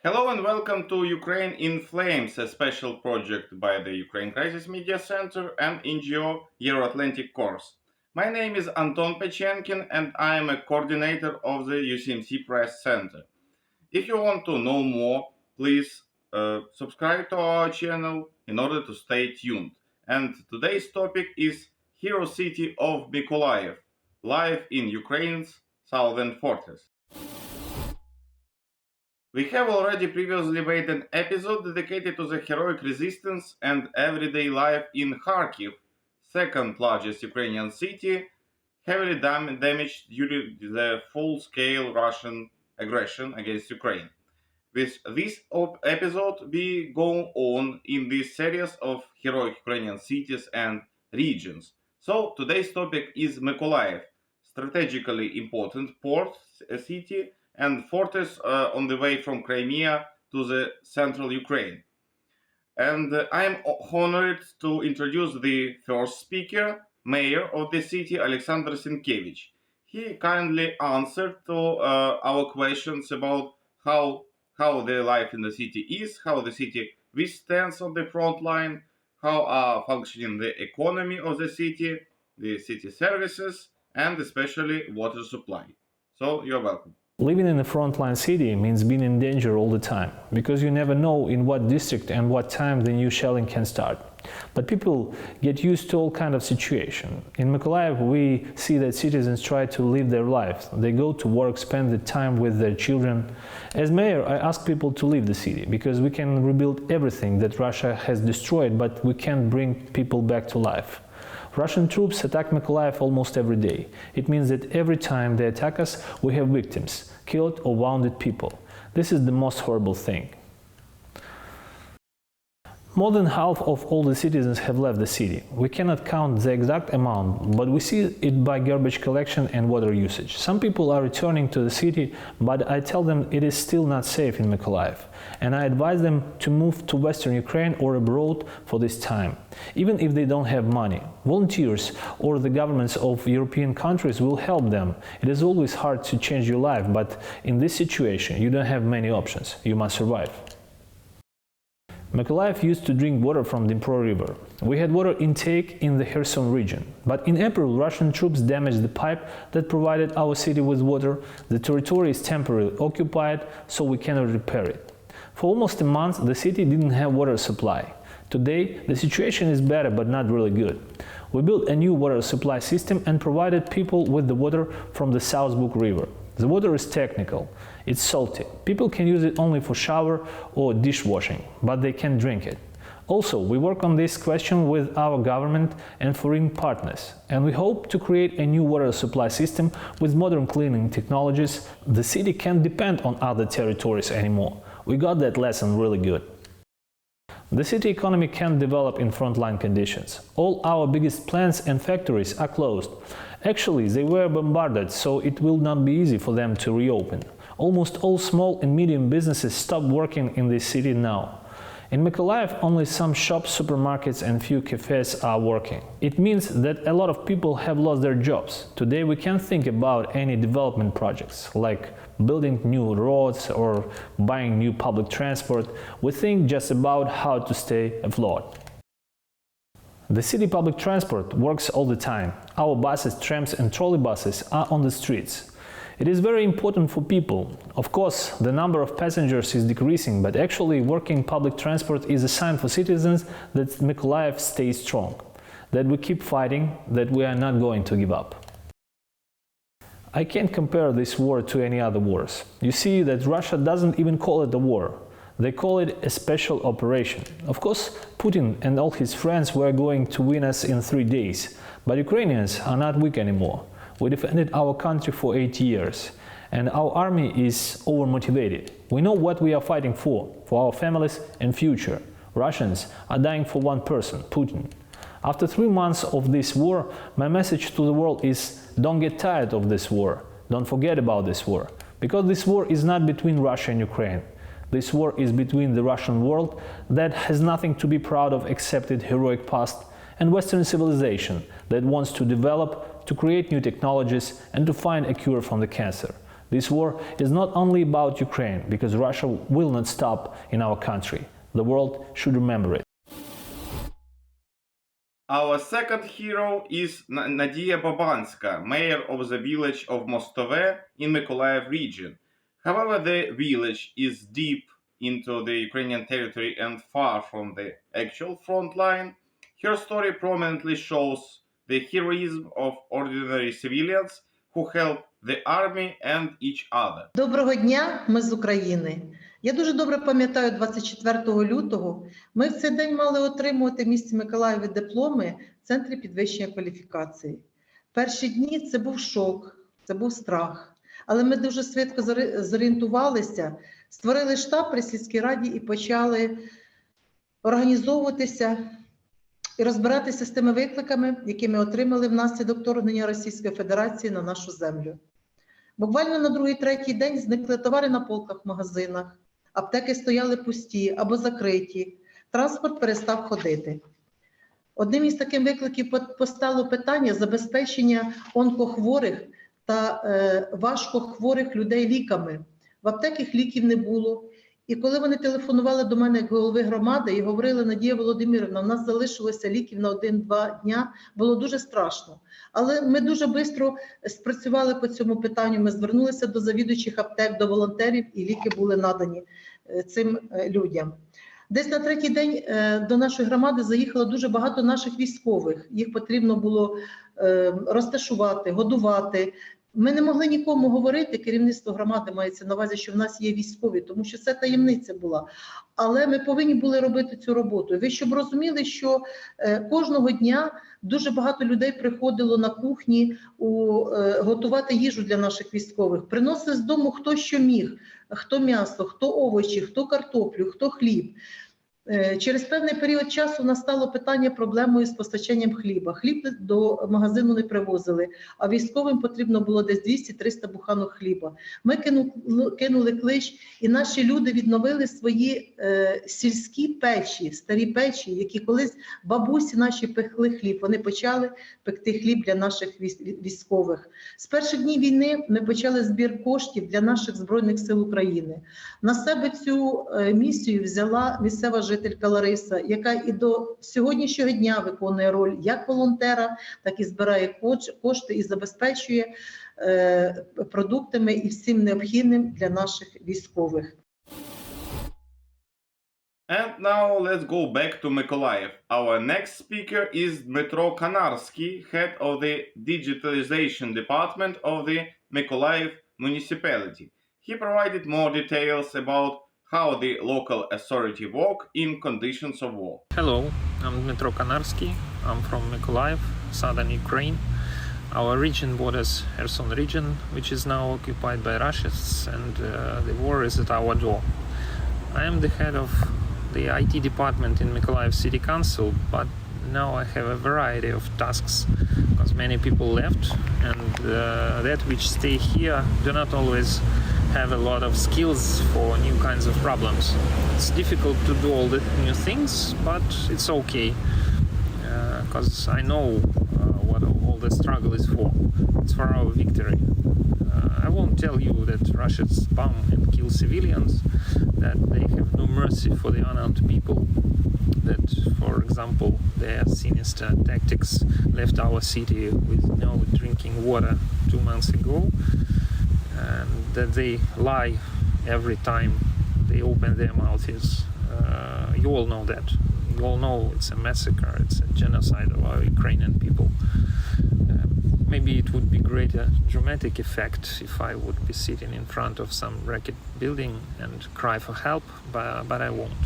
Hello and welcome to Ukraine in Flames, a special project by the Ukraine Crisis Media Center and NGO Euro-Atlantic Course. My name is Anton Pechenkin and I am a coordinator of the UCMC Press Center. If you want to know more, please subscribe to our channel in order to stay tuned. And today's topic is Hero City of Mykolaiv, live in Ukraine's southern fortress. We have already previously made an episode dedicated to the heroic resistance and everyday life in Kharkiv, second largest Ukrainian city, heavily damaged during the full-scale Russian aggression against Ukraine. With this episode, we go on in this series of heroic Ukrainian cities and regions. So today's topic is Mykolaiv, strategically important port city and fortress on the way from Crimea to the central Ukraine. And I am honored to introduce the first speaker, mayor of the city, Oleksandr Senkevych. He kindly answered to our questions about how the life in the city is, how the city withstands on the front line, how are functioning the economy of the city services, and especially water supply. So you're welcome. Living in a frontline city means being in danger all the time, because you never know in what district and what time the new shelling can start. But people get used to all kinds of situations. In Mykolaiv, we see that citizens try to live their lives. They go to work, spend the time with their children. As mayor, I ask people to leave the city, because we can rebuild everything that Russia has destroyed, but we can't bring people back to life. Russian troops attack Mykolaiv almost every day. It means that every time they attack us, we have victims, killed or wounded people. This is the most horrible thing. More than half of all the citizens have left the city. We cannot count the exact amount, but we see it by garbage collection and water usage. Some people are returning to the city, but I tell them it is still not safe in Mykolaiv, and I advise them to move to Western Ukraine or abroad for this time, even if they don't have money. Volunteers or the governments of European countries will help them. It is always hard to change your life, but in this situation you don't have many options. You must survive. Mykolaiv used to drink water from the Dnipro River. We had water intake in the Kherson region, but in April Russian troops damaged the pipe that provided our city with water. The territory is temporarily occupied, so we cannot repair it. For almost a month the city didn't have water supply. Today the situation is better, but not really good. We built a new water supply system and provided people with the water from the South Buk River. The water is technical. It's salty. People can use it only for shower or dishwashing, but they can't drink it. Also, we work on this question with our government and foreign partners, and we hope to create a new water supply system with modern cleaning technologies. The city can't depend on other territories anymore. We got that lesson really good. The city economy can't develop in frontline conditions. All our biggest plants and factories are closed. Actually, they were bombarded, so it will not be easy for them to reopen. Almost all small and medium businesses stop working in this city now. In Mykolaiv, only some shops, supermarkets and few cafes are working. It means that a lot of people have lost their jobs. Today we can't think about any development projects, like building new roads or buying new public transport. We think just about how to stay afloat. The city public transport works all the time. Our buses, trams and trolleybuses are on the streets. It is very important for people. Of course, the number of passengers is decreasing, but actually working public transport is a sign for citizens that Mykolaiv stays strong, that we keep fighting, that we are not going to give up. I can't compare this war to any other wars. You see that Russia doesn't even call it a war. They call it a special operation. Of course, Putin and all his friends were going to win us in 3 days, but Ukrainians are not weak anymore. We defended our country for 8 years, and our army is overmotivated. We know what we are fighting for our families and future. Russians are dying for one person, Putin. After 3 months of this war, my message to the world is: don't get tired of this war, don't forget about this war, because this war is not between Russia and Ukraine. This war is between the Russian world that has nothing to be proud of except its heroic past, and Western civilization that wants to develop, to create new technologies and to find a cure from the cancer. This war is not only about Ukraine, because Russia will not stop in our country. The world should remember it. Our second hero is Nadia Babanska, mayor of the village of Mostove in Mykolaiv region. However, the village is deep into the Ukrainian territory and far from the actual front line. Her story prominently shows the heroism of ordinary civilians who help the army and each other. Доброго дня, ми з України. Я дуже добре пам'ятаю 24 лютого. Ми в цей день мали отримувати в місті Миколаєві дипломи в Центрі підвищення кваліфікації. Перші дні це був шок, це був страх. Але ми дуже швидко зорієнтувалися, створили штаб при сільській раді і почали організовуватися і розбиратися з тими викликами, які ми отримали внаслідок вторгнення Російської Федерації на нашу землю. Буквально на другий-третій день зникли товари на полках в магазинах, аптеки стояли пусті або закриті, транспорт перестав ходити. Одним із таких викликів постало питання забезпечення онкохворих та важкохворих людей ліками. В аптеках ліків не було. І коли вони телефонували до мене як голови громади і говорили: Надія Володимирівна, у нас залишилося ліків на 1-2 дня, було дуже страшно. Але ми дуже швидко спрацювали по цьому питанню, ми звернулися до завідуючих аптек, до волонтерів, і ліки були надані цим людям. Десь на третій день до нашої громади заїхало дуже багато наших військових. Їх потрібно було розташувати, годувати. Ми не могли нікому говорити, керівництво громади мається на увазі, що в нас є військові, тому що це таємниця була. Але ми повинні були робити цю роботу. Ви щоб розуміли, що кожного дня дуже багато людей приходило на кухні готувати їжу для наших військових. Приносили з дому хто що міг, хто м'ясо, хто овочі, хто картоплю, хто хліб. Через певний період часу настало питання проблемою з постачанням хліба. Хліб до магазину не привозили, а військовим потрібно було десь 200-300 буханок хліба. Ми кинули клич, і наші люди відновили свої сільські печі, старі печі, які колись бабусі наші пекли хліб. Вони почали пекти хліб для наших військових. З перших днів війни ми почали збір коштів для наших Збройних сил України. На себе цю місію взяла місцева жителька Лариса, яка і до сьогоднішнього дня виконує роль як волонтера, так і збирає кошти і забезпечує продуктами і всім необхідним для наших військових. And now let's go back to Mykolaiv. Our next speaker is Dmytro Kanarskyi, head of the digitalization department of the Mykolaiv municipality. He provided more details about how the local authority work in conditions of war. Hello, I'm Dmytro Kanarskyi. I'm from Mykolaiv, southern Ukraine. Our region borders Kherson region, which is now occupied by Russians, and the war is at our door. I am the head of the IT department in Mykolaiv City Council, but now I have a variety of tasks because many people left, and that which stay here do not always have a lot of skills for new kinds of problems. It's difficult to do all the new things, but it's okay because I know what all the struggle is for. It's for our victory. I won't tell you that Russians bomb and kill civilians, that they have no mercy for the unarmed people, that, for example, their sinister tactics left our city with no drinking water 2 months ago, and that they lie every time they open their mouths. You all know that. You all know it's a massacre, it's a genocide of our Ukrainian people. Maybe it would be greater dramatic effect if I would be sitting in front of some wrecked building and cry for help, but I won't.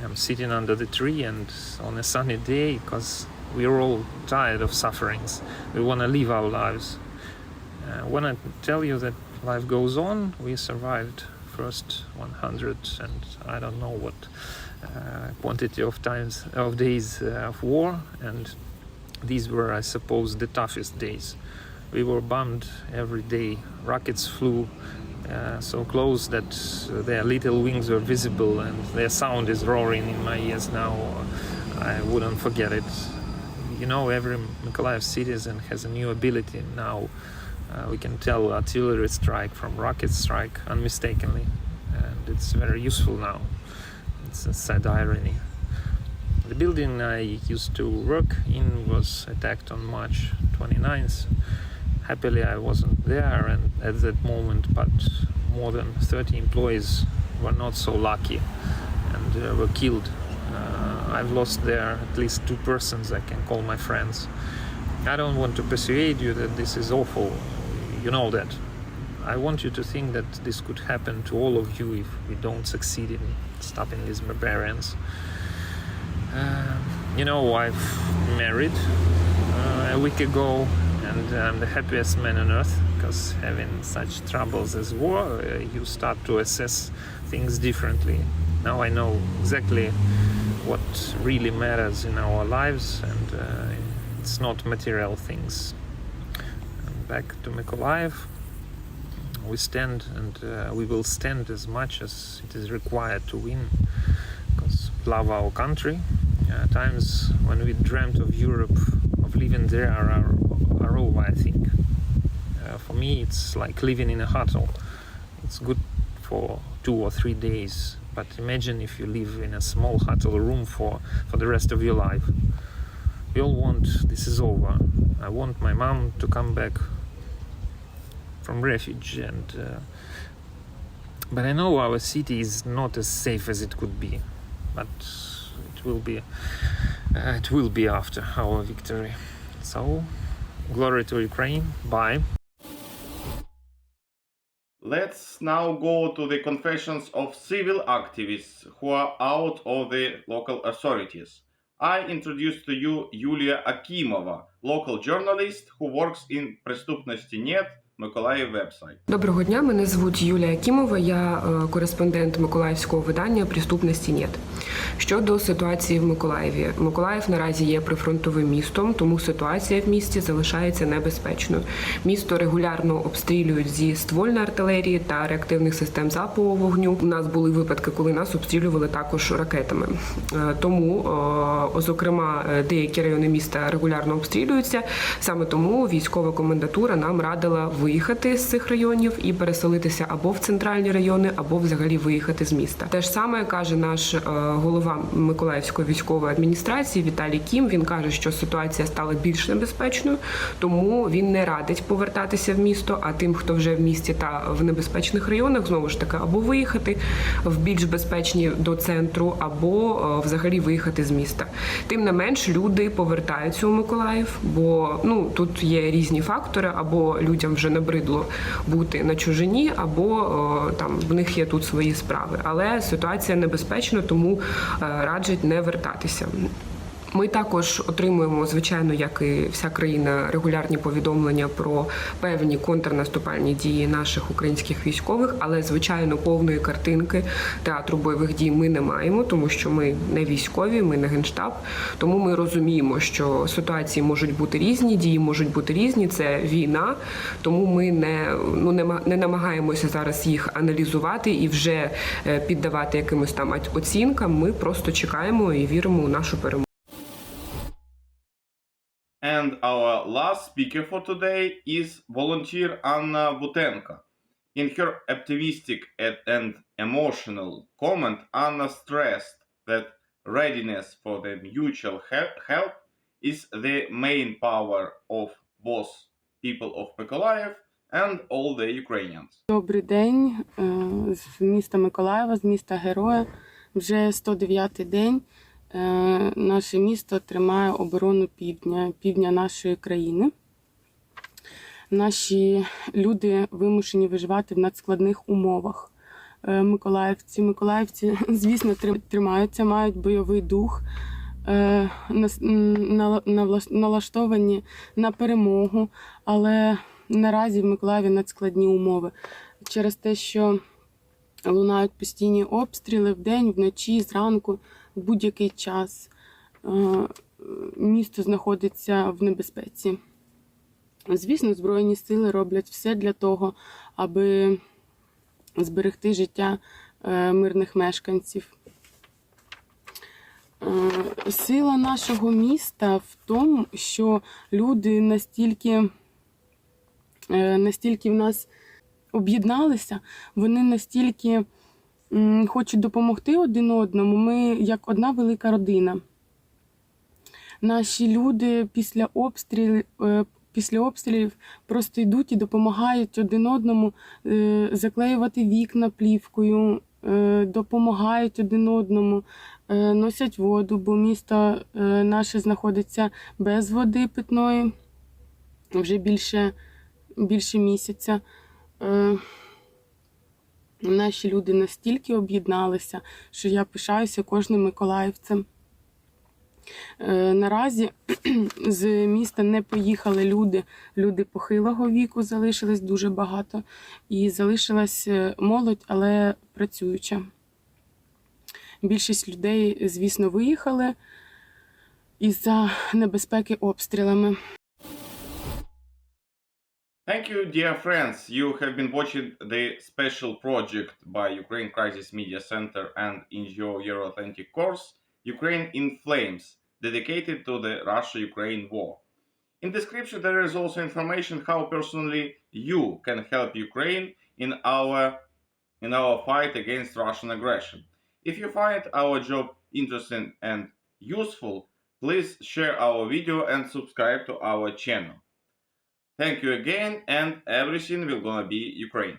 I'm sitting under the tree and on a sunny day because we're all tired of sufferings. We want to live our lives. When I tell you that life goes on, we survived first 100 and I don't know what quantity of days of war, and these were, I suppose, the toughest days. We were bombed every day. Rockets flew so close that their little wings were visible and their sound is roaring in my ears now. I wouldn't forget it. You know, every Mykolaiv citizen has a new ability now We can tell artillery strike from rocket strike unmistakably, and it's very useful now. It's a sad irony. The building I used to work in was attacked on March 29th. Happily I wasn't there and at that moment, but more than 30 employees were not so lucky and were killed. I've lost there at least 2 persons I can call my friends. I don't want to persuade you that this is awful, you know that. I want you to think that this could happen to all of you if we don't succeed in stopping these barbarians. I've married a week ago, and I'm the happiest man on earth, because having such troubles as war, you start to assess things differently. Now I know exactly what really matters in our lives, and it's not material things. And back to Mykolaiv, we stand, and we will stand as much as it is required to win, because we love our country. Times when we dreamt of Europe, of living there, are over, I think. For me, it's like living in a hotel. It's good for 2 or 3 days, but imagine if you live in a small hotel room for the rest of your life. We all want this is over. I want my mom to come back from refuge, but I know our city is not as safe as it could be. But it will be after our victory. So, glory to Ukraine. Bye. Let's now go to the confessions of civil activists who are out of the local authorities. I introduce to you Yulia Akimova, local journalist who works in Преступности.нет, Mykolaiv website. Доброго дня, мене звуть Юлія Акімова, я кореспондент миколаївського видання «Преступності.нет». Щодо ситуації в Миколаєві. Миколаїв наразі є прифронтовим містом, тому ситуація в місті залишається небезпечною. Місто регулярно обстрілюють зі ствольної артилерії та реактивних систем залпового вогню. У нас були випадки, коли нас обстрілювали також ракетами. Тому, зокрема, деякі райони міста регулярно обстрілюються. Саме тому військова комендатура нам радила виїхати з цих районів і переселитися або в центральні райони, або взагалі виїхати з міста. Те ж саме каже наш голова Миколаївської військової адміністрації Віталій Кім. Він каже, що ситуація стала більш небезпечною, тому він не радить повертатися в місто, а тим, хто вже в місті та в небезпечних районах, знову ж таки, або виїхати в більш безпечні до центру, або взагалі виїхати з міста. Тим не менш, люди повертаються у Миколаїв, бо тут є різні фактори, або людям вже набридло бути на чужині, або там в них є тут свої справи. Але ситуація небезпечна, тому раджать не вертатися. Ми також отримуємо, звичайно, як і вся країна, регулярні повідомлення про певні контрнаступальні дії наших українських військових, але, звичайно, повної картинки театру бойових дій ми не маємо, тому що ми не військові, ми не Генштаб, тому ми розуміємо, що ситуації можуть бути різні, дії можуть бути різні, це війна, тому ми не намагаємося зараз їх аналізувати і вже піддавати якимось там оцінкам, ми просто чекаємо і віримо у нашу перемогу. And our last speaker for today is volunteer Anna Butenko. In her optimistic and emotional comment, Anna stressed that readiness for the mutual help is the main power of both people of Mykolaiv and all the Ukrainians. Добрий день з міста Миколаєва, з міста Героя. Вже 109-й день. Наше місто тримає оборону півдня нашої країни. Наші люди вимушені виживати в надскладних умовах. Миколаївці, звісно, тримаються, мають бойовий дух, налаштовані на перемогу, але наразі в Миколаєві надскладні умови. Через те, що лунають постійні обстріли вдень, вночі, зранку, в будь-який час місто знаходиться в небезпеці. Звісно, Збройні сили роблять все для того, аби зберегти життя мирних мешканців. Сила нашого міста в тому, що люди настільки настільки в нас об'єдналися, вони настільки хочуть допомогти один одному. Ми як одна велика родина. Наші люди після обстрілів просто йдуть і допомагають один одному заклеювати вікна плівкою, допомагають один одному, носять воду, бо місто наше знаходиться без води питної вже більше місяця. Наші люди настільки об'єдналися, що я пишаюся кожним миколаївцем. Наразі з міста не поїхали люди похилого віку, залишилось дуже багато. І залишилась молодь, але працююча. Більшість людей, звісно, виїхали із-за небезпеки обстрілами. Thank you, dear friends. You have been watching the special project by Ukraine Crisis Media Center and NGO Euro-Atlantic course, Ukraine in Flames, dedicated to the Russia-Ukraine war. In description there is also information how personally you can help Ukraine in our fight against Russian aggression. If you find our job interesting and useful, please share our video and subscribe to our channel. Thank you again, and everything will gonna be Ukraine.